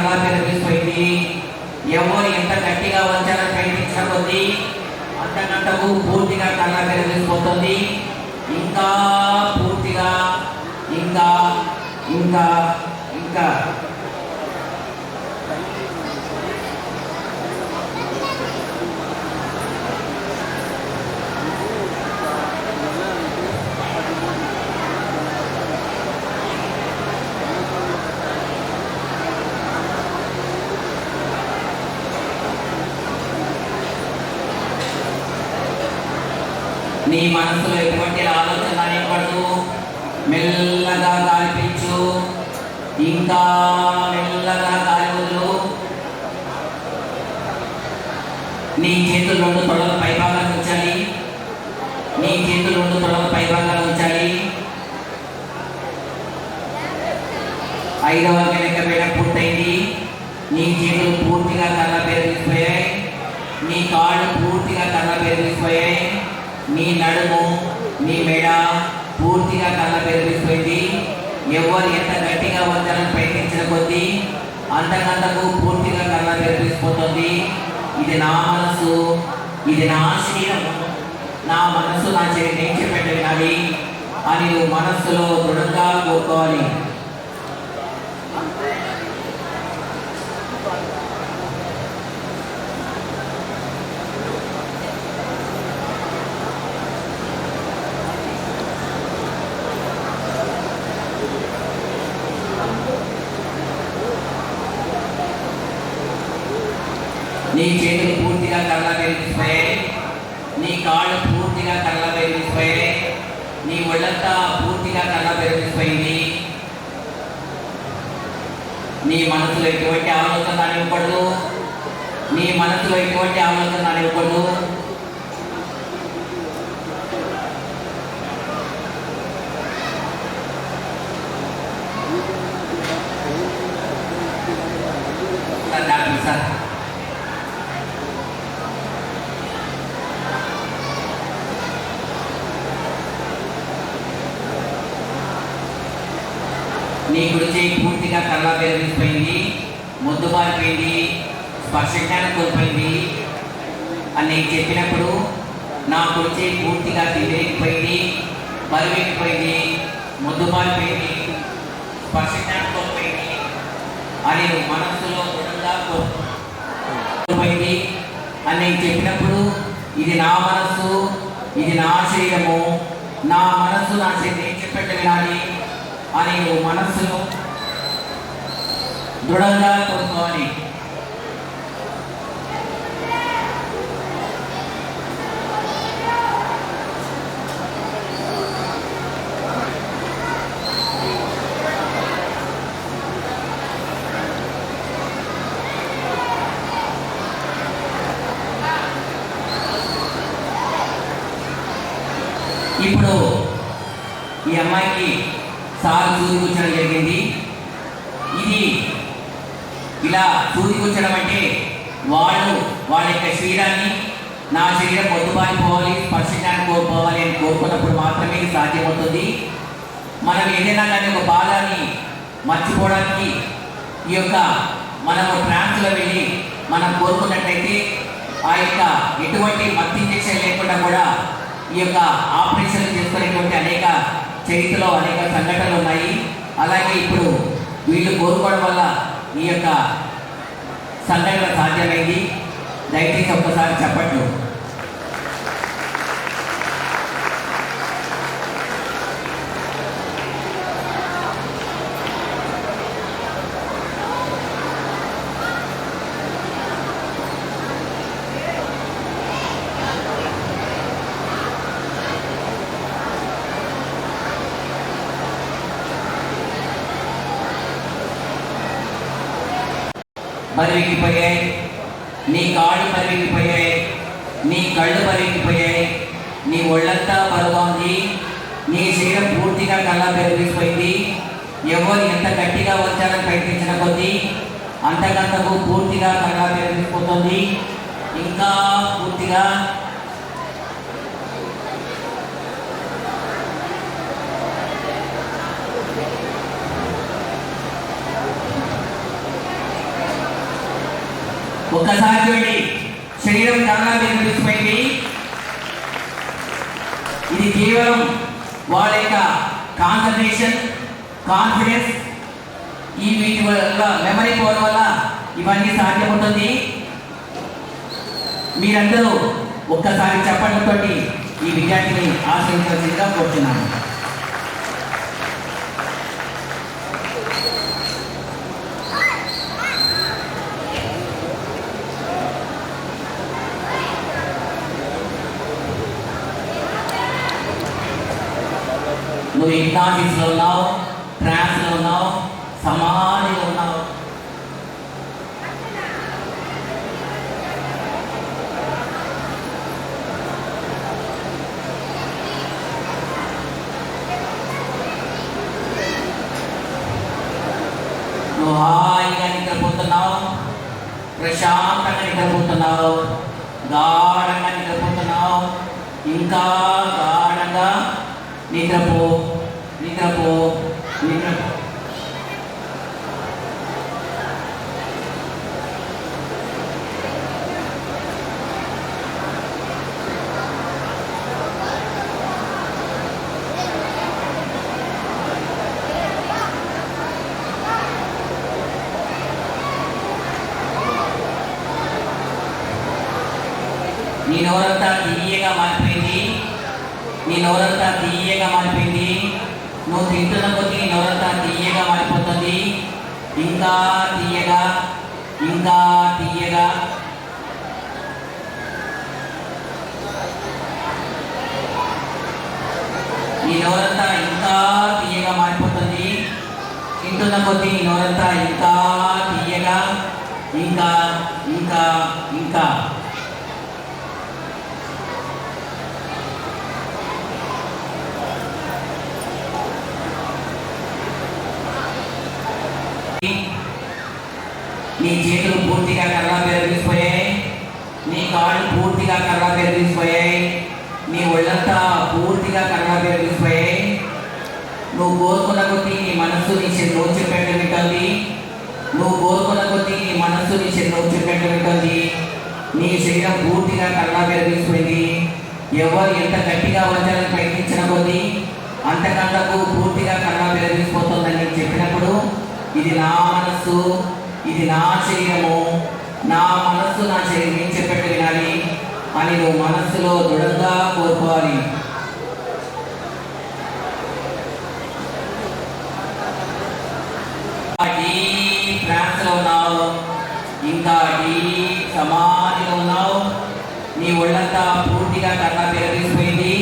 కళ్ళ పెరిగిపోయింది. ఎవరు ఎంత గట్టిగా వంచాలని ప్రయత్నించిన కొద్దీ అంతకంతకు పూర్తిగా కళ్ళ పెరిగిపోతుంది. ఇంకా పూర్తిగా ఇంకా ఇంకా ఇంకా నీ మనసులో ఎటువంటి ఆలోచన రానివ్వదు. మెల్లగా గాలిపించు, ఇంకా మెల్లగా గాలి వదులు. నీ చేతులు రెండు తొడల పైభాగాలు ఉంచాలి. నీ చేతులు రెండు తొడల పైభాగాలు ఉంచాలి. 5వ గణక వేళ పూర్తయింది. నీ చేతులు పూర్తిగా కళ్ళ పెరిగిపోయాయి. నీ కాళ్ళు పూర్తిగా కళ్ళ పెరిగిపోయాయి. నీ నడుము, నీ మెడ పూర్తిగా కళ్ళ పెరిగిపోయింది. ఎవరు ఎంత గట్టిగా వంచాలని ప్రయత్నించిన కొద్దీ అంతకంతకు పూర్తిగా కళ్ళ పెరిగిపోతుంది. ఇది నా మనసు, ఇది నా శరీరము, నా మనసు నా నేను చెప్పేట వినాలి అని నువ్వు మనస్సులో దృఢంగా కోరుకోవాలి. నీ చేతులు పూర్తిగా కళ్ళ పెరిగిపోయాయి. నీ కాళ్ళు పూర్తిగా కళ్ళ పెరిగిపోయాయి. నీ ఒళ్ళంతా పూర్తిగా కళ్ళ పెరిగిపోయింది. నీ మనసులో ఎటువంటి ఆలోచన రానివ్వకూడదు. నీ మనసులో ఎటువంటి ఆలోచన రానివ్వకూడదు. సార్ నీ కుడి చేయి పూర్తిగా కళ్ళ పెరిగిపోయింది, ముద్దు మారిపోయింది, స్పర్శ జ్ఞానం కోల్పోయింది అని నేను చెప్పినప్పుడు నా కుడి చేయి పూర్తిగా తిరిగిపోయింది, బరువెక్కిపోయింది, ముద్దు మారిపోయింది, స్పర్శ జ్ఞానం కోల్పోయింది అని నువ్వు మనస్సులో దృఢంగా కోల్పోయింది అని నేను చెప్పినప్పుడు ఇది నా మనస్సు, ఇది నా శరీరము, నా మనస్సు నా శరీరం చెప్పేట్టు వినాలి అని నువ్వు మనస్సులో దృఢంగా కోరుకోవాలి. ఇప్పుడు ఈ అమ్మాయికి సార్ సూది కూర్చడం జరిగింది. ఇది ఇలా సూది కూర్చడం అంటే వాళ్ళ యొక్క శరీరాన్ని నా శరీరం పొద్దుబారిపోవాలి, స్పర్శించడానికి కోల్పోవాలి అని కోరుకున్నప్పుడు మాత్రమే ఇది సాధ్యమవుతుంది. మనం ఏదైనా కానీ ఒక బాధాన్ని మర్చిపోవడానికి ఈ యొక్క మనము ట్రాన్స్లో వెళ్ళి మనం కోరుకున్నట్లయితే ఆ యొక్క ఎటువంటి మత్తు ఇంజెక్షన్ లేకుండా కూడా ఈ యొక్క ఆపరేషన్ చేసుకునేటువంటి అనేక చరిత్రలో అనేక సంఘటనలు ఉన్నాయి. అలాగే ఇప్పుడు వీళ్ళు కోరుకోవడం వల్ల ఈ యొక్క సంఘటన సాధ్యమైంది. దయచేసి ఒక్కసారి చెప్పట్లు. పరివిగిపోయాయి, నీ కాళ్ళు పరివిగిపోయాయి, నీ కళ్ళు పరివిగిపోయాయి, నీ ఒళ్ళంతా బరువుగా ఉంది, నీ శరీరం పూర్తిగా కళ్ళ పెరిగిపోయింది. ఎవరు ఎంత గట్టిగా వచ్చారని ప్రయత్నించిన కొద్దీ అంతకంతకు పూర్తిగా కళ్ళ పెరిగిపోతుంది. ఇంకా పూర్తిగా ఒక్కసారి చూడండి, శరీరం కన్నా నిర్మించిపోయింది. ఇది కేవలం వాళ్ళ యొక్క కాన్సన్ట్రేషన్, కాన్ఫిడెన్స్, ఈ వీటి వల్ల, మెమరీ పవర్ వల్ల ఇవన్నీ సాధ్యమవుతుంది. మీరందరూ ఒక్కసారి చెప్పడంతో ఈ విద్యార్థిని ఆశ్రయించాల్సిందిగా కోరుతున్నాను. నువ్వు హిప్నాసిస్లో ఉన్నావు, ట్రాన్స్లో ఉన్నావు, సమాధిలో ఉన్నావు. నువ్వు హాయిగా నిద్రపోతున్నావు, ప్రశాంతంగా నిద్రపోతున్నావు, గాఢంగా నిద్రపోతున్నావు. ఇంకా గాఢంగా నిద్రపో, నిద్రపో, నిద్రపో. నీ నోరంతా తీయగా మారిపోయింది, నీ నోరంతా తీయగా మారిపోయింది. నువ్వు తింటున్న కొద్దీ నీ నోరంతా తీయగా మారిపోతుంది. ఇంకా తీయగా, ఇంకా తీయగా. నీ నోరంతా ఇంకా తీయగా మారిపోతుంది. తింటున్న కొద్దీ నీ నోరంతా ఇంకా తీయగా, ఇంకా ఇంకా ఇంకా. నీ చేతులు పూర్తిగా కర్ర పెరిగిపోయాయి, నీ కాళ్ళు పూర్తిగా కర్ర పెరిగిపోయాయి, నీ ఒళ్ళంతా పూర్తిగా కర్ర పెరిగిపోయాయి. నువ్వు కోరుకున్న కొద్దీ నీ మనస్సు నీ శరీరం చెప్పేట్టు వింటుంది. నువ్వు కోరుకున్న కొద్దీ నీ మనస్సు నీ శరీరం చెప్పేట్టు వింటుంది. నీ శరీరం పూర్తిగా కర్ర పెరిగిపోయింది. ఎవరు ఎంత గట్టిగా వచ్చాలని ప్రయత్నించిన కొద్దీ అంతకంతకు పూర్తిగా కర్ర పెరిగిపోతుందని చెప్పినప్పుడు ఇది నా మనస్సు, ఇది నా శరీరము, నా మనస్సు నా శరీరం ఏం చెప్పట్టు వినాలి అని నువ్వు మనస్సులో దృఢంగా కోరుకోవాలి. డీప్ ట్రాన్స్లో ఉన్నావు, ఇంకా డీప్ సమాధిలో ఉన్నావు. నీ ఒళ్ళంతా పూర్తిగా కర్ర పెరిగిపోయింది.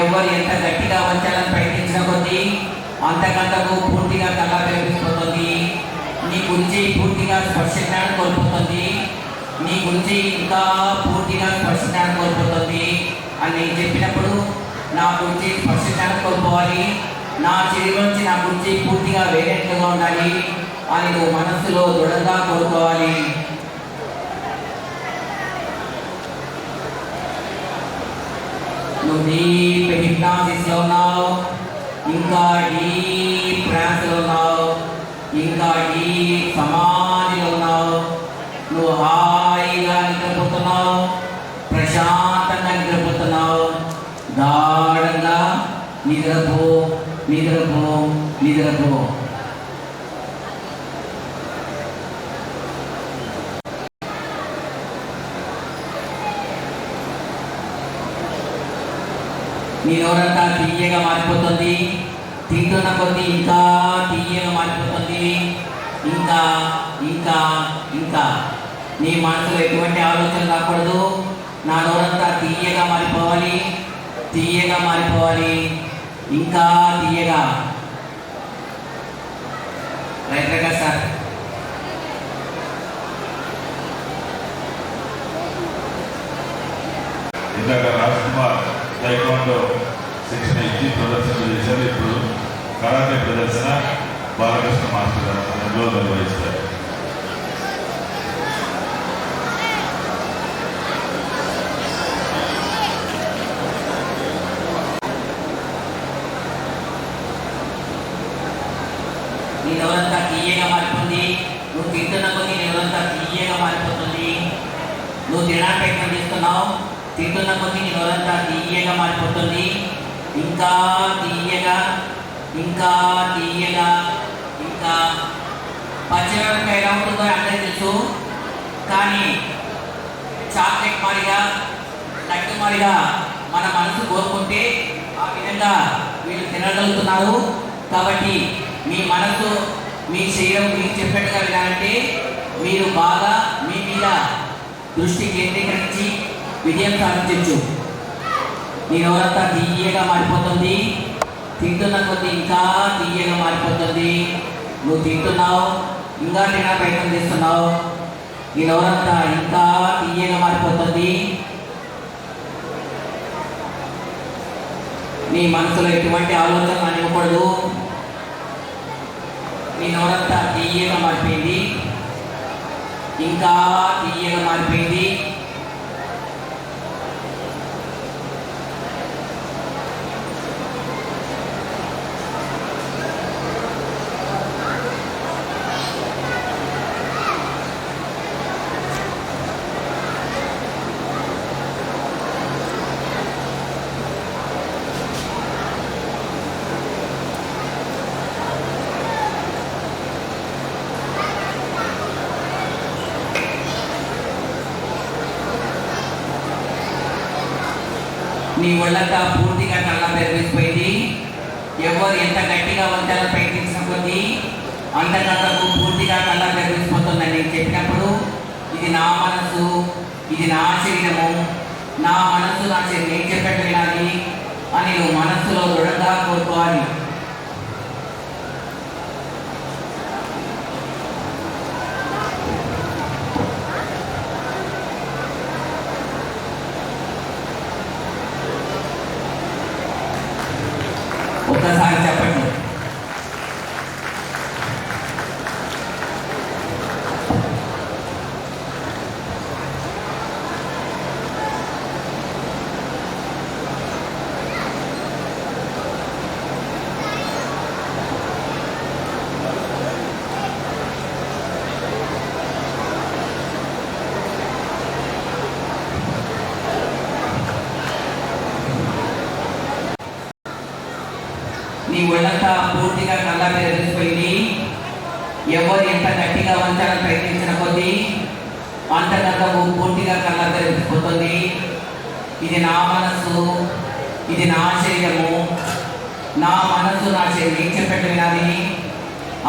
ఎవరు ఎంత గట్టిగా వంచాలని ప్రయత్నించిన కొద్దీ అంతకంతకు పూర్తిగా కర్ర పెరిగిపోతుంది. నీ గురించి పూర్తిగా స్పర్శ జ్ఞానం కోల్పోతుంది. నీ గురించి ఇంకా పూర్తిగా స్పర్శ జ్ఞానం కోల్పోతుంది అని నేను చెప్పినప్పుడు నా గురించి స్పర్శ జ్ఞానం కోల్పోవాలి, నా శరీరం నుంచి నా గురించి పూర్తిగా వేరేట్లుగా ఉండాలి అని నువ్వు మనస్సులో దృఢంగా కోరుకోవాలి. నువ్వు డీప్ హిప్నాసిస్లో ఉన్నావు, ఇంకా డీప్ ట్రాన్స్లో ఉన్నావు, ఇంకా డీప్ సమాధిలో ఉన్నావు. నువ్వు హాయిగా నిద్రపోతున్నావు, ప్రశాంతంగా నిద్రపోతున్నావు. గాఢంగా నిద్రపో, నిద్రపో, నిద్రపో. నీ నోరంతా తీయగా మారిపోతుంది. తింటున్న కొద్దీ ఇంకా తీయగా మారిపోతుంది. ఇంకా ఇంకా ఇంకా. నీ మనసులో ఎటువంటి ఆలోచన రాకూడదు. నా నోరంతా తీయగా మారిపోవాలి, తీయగా మారిపోవాలి, ఇంకా తీయగా. రైట్గా సార్. ఇందాక రాజ్ కుమార్ టైక్వాండో శిక్షణ ఇచ్చి ప్రదర్శనలు చేశారు. ఇప్పుడు కరాటే ప్రదర్శన బాలకృష్ణ మాస్టర్ గారు మనలో నిర్వహిస్తారు. నీ నోరంతా తీయగా మారిపోతుంది. నువ్వు తింటున్న కొద్దీ నీ నోరంతా తీయగా మారిపోతుంది. నువ్వు తినడానికి ప్రయత్నం చేస్తున్నావు. తింటున్న కొద్దీ నీ నోరంతా తీయగా మారిపోతుంది. ఇంకా తీయగా, ఇంకా తీయగా, ఇంకా పచ్చిమిరపకాయ ఎలా ఉంటుందో అందరికీ తెలుసు. కానీ చాక్లెట్ మారిగా, లడ్డు మారిగా మన మనసు కోరుకుంటే ఆ విధంగా వీళ్ళు తినగలుగుతున్నారు. కాబట్టి మీ మనసు, మీ శరీరం మీకు చెప్పినట్టుగా వినాలంటే మీరు బాగా మీ మీద దృష్టి కేంద్రీకరించి విజయం సాధించవచ్చు. నీ నోరంతా తీయగా మారిపోతుంది. తింటున్న కొద్దీ ఇంకా తీయగా మారిపోతుంది. నువ్వు తింటున్నావు, ఇంకా తిన ప్రయత్నం చేస్తున్నావు. నీ నోరంతా ఇంకా తీయగా మారిపోతుంది. నీ మనసులో ఎటువంటి ఆలోచన అనివ్వకూడదు. నీ నోరంతా తీయగా మారిపోయింది. ఇంకా తీయగా మారిపోయింది. నీ ఒళ్ళంతా పూర్తిగా కళ్ళ పెరిగిపోయింది. ఎవరు ఎంత గట్టిగా వంచాలని ప్రయత్నించిన కొద్దీ అంతకంతకు పూర్తిగా కళ్ళ పెరిగిపోతుందని నేను చెప్పినప్పుడు ఇది నా మనసు, ఇది నా శరీరము, నా మనసు నా శరీరం నేను చెప్పట్టు వినాలి అని నువ్వు మనస్సులో దృఢంగా కోరుకోవాలి. ఒక్కసారి చెప్పండి. నీ ఒళ్ళంతా పూర్తిగా కళ్ళ పెరిగిపోయింది. ఎవరు ఎంత గట్టిగా వంచాలని ప్రయత్నించిన కొద్దీ అంతకంతకు పూర్తిగా కళ్ళ పెరిగిపోతుంది. ఇది నా మనస్సు, ఇది నా శరీరము, నా మనస్సు నా శరీరం ఏం చెప్పట్టు వినాలి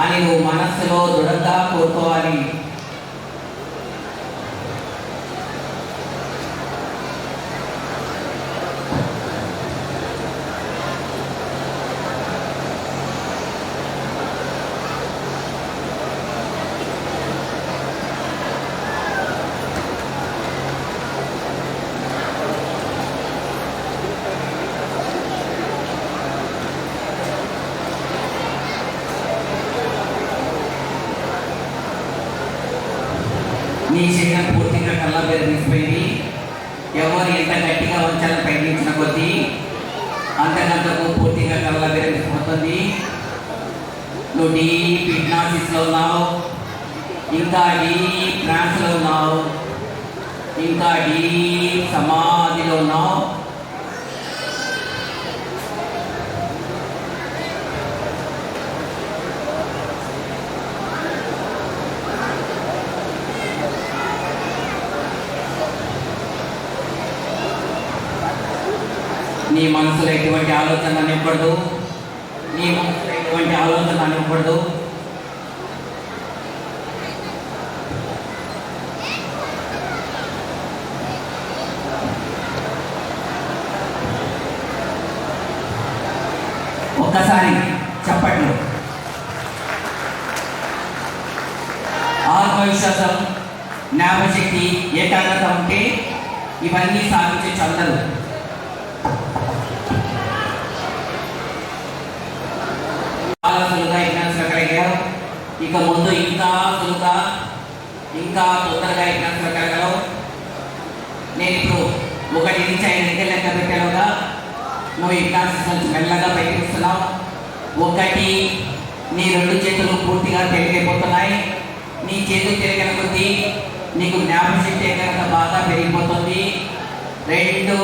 అని నువ్వు మనస్సులో దృఢంగా కోరుకోవాలి. నీ శరీరం పూర్తిగా కళ్ళ పెరిగిపోయింది. ఎవరు ఎంత గట్టిగా వంచాలని ప్రయత్నించిన కొద్దీ అంతకంతకు పూర్తిగా కళ్ళ పెరిగిపోతుంది. నువ్వు డీప్ హిప్నాసిస్లో ఉన్నావు, ఇంకా డీప్ ట్రాన్స్లో ఉన్నావు, ఇంకా డీప్ సమాధిలో ఉన్నావు. నీ మనసులో ఎటువంటి ఆలోచన అనివ్వకూడదు. నీ మనసులో ఎటువంటి ఆలోచన అనివ్వకూడదు. ఒక్కసారి చెప్పట్లు. ఆత్మవిశ్వాసం, జ్ఞాపశక్తి, ఏకాగ్రత ఉంటే ఇవన్నీ సాధించే అందరూ. చాలా సులువుగా ఎగ్జామ్స్ కలగలేవు. ఇక ముందు ఇంకా సులువుగా, ఇంకా తొందరగా ఎగ్జామ్స్ కలగలవు. నేను ఇప్పుడు 1 నుంచి 5 దగ్గర లెక్క పెట్టేలోగా నువ్వు ఎగ్జామ్స్ నుంచి మెల్లగా ప్రయత్నిస్తున్నావు. 1, నీ 2 చేతులు పూర్తిగా తెలియకపోతున్నాయి. నీ చేతులు తిరిగిన కొద్దీ నీకు జ్ఞాపకశక్తి ఏకాగ్రత బాగా పెరిగిపోతుంది. 2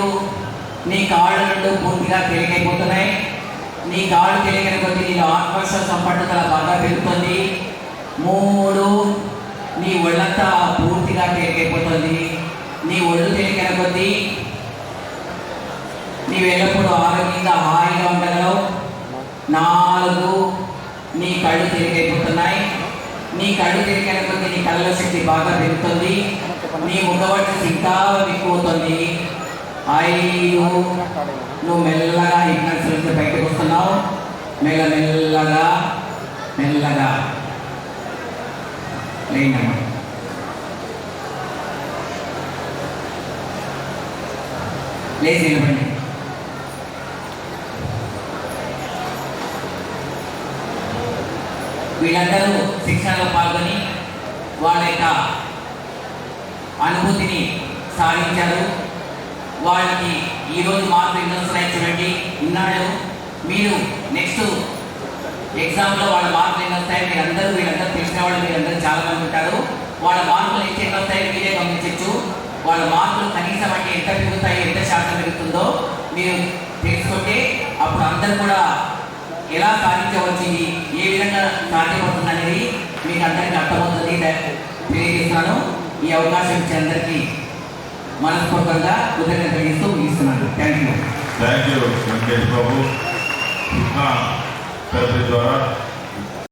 నీ కాళ్ళు 2 పూర్తిగా తేలికైపోతున్నాయి. నీ కాళ్ళు తేలికైన కొద్దీ నీలో ఆత్మవిశ్వాసం పట్టుదల బాగా పెరుగుతుంది. 3 నీ ఒళ్ళంతా పూర్తిగా తేలికైపోతుంది. నీ ఒళ్ళు తేలికైన కొద్దీ నీవు ఎల్లప్పుడూ ఆరోగ్యంగా హాయిగా ఉండగలవు. 4 నీ కళ్ళు తేలికైపోతున్నాయి. నీ కళ్ళు తేలికైన కొద్దీ నీ కళ్ళ శక్తి బాగా పెరుగుతుంది. నీ ముఖవర్చస్సు ఇంకా ఎక్కువవుతుంది. 5 నువ్వు మెల్లగా హిప్నోసిస్ నుంచి బయటకు వస్తున్నావు. మెల్లగా లేనమ్మా. లేచి నిలబడి. వీళ్ళందరూ శిక్షణలో పాల్గొని వాళ్ళ యొక్క అనుభూతిని సాధించారు. వాళ్ళకి ఈరోజు మార్కులు ఎన్ని వస్తున్నాయి చూడండి. ఇన్నాళ్ళు మీరు నెక్స్ట్ ఎగ్జామ్లో వాళ్ళ మార్కులు ఎన్ని వస్తాయి వీళ్ళందరూ తెలిసిన వాళ్ళు మీరందరూ చాలా మంది ఉంటారు. వాళ్ళ మార్కులు ఎన్ని వస్తాయో మీరే గమనించవచ్చు. వాళ్ళ మార్కులు కనీసం అంటే ఎంత పెరుగుతాయి, ఎంత శాతం పెరుగుతుందో మీరు తెలుసుకుంటే అప్పుడు అందరూ కూడా ఎలా సాధించవచ్చింది, ఏ విధంగా సాధ్యపడుతుంది అనేది మీకు అందరికీ అర్థమవుతుంది తెలియజేస్తున్నాను. ఈ అవకాశం ఇచ్చే అందరికీ మనస్ఫూర్తిగా కృతజ్ఞత తెలియజేస్తూ ముగిస్తున్నాను. Thank you Venkatesh Babu. Therapy ద్వారా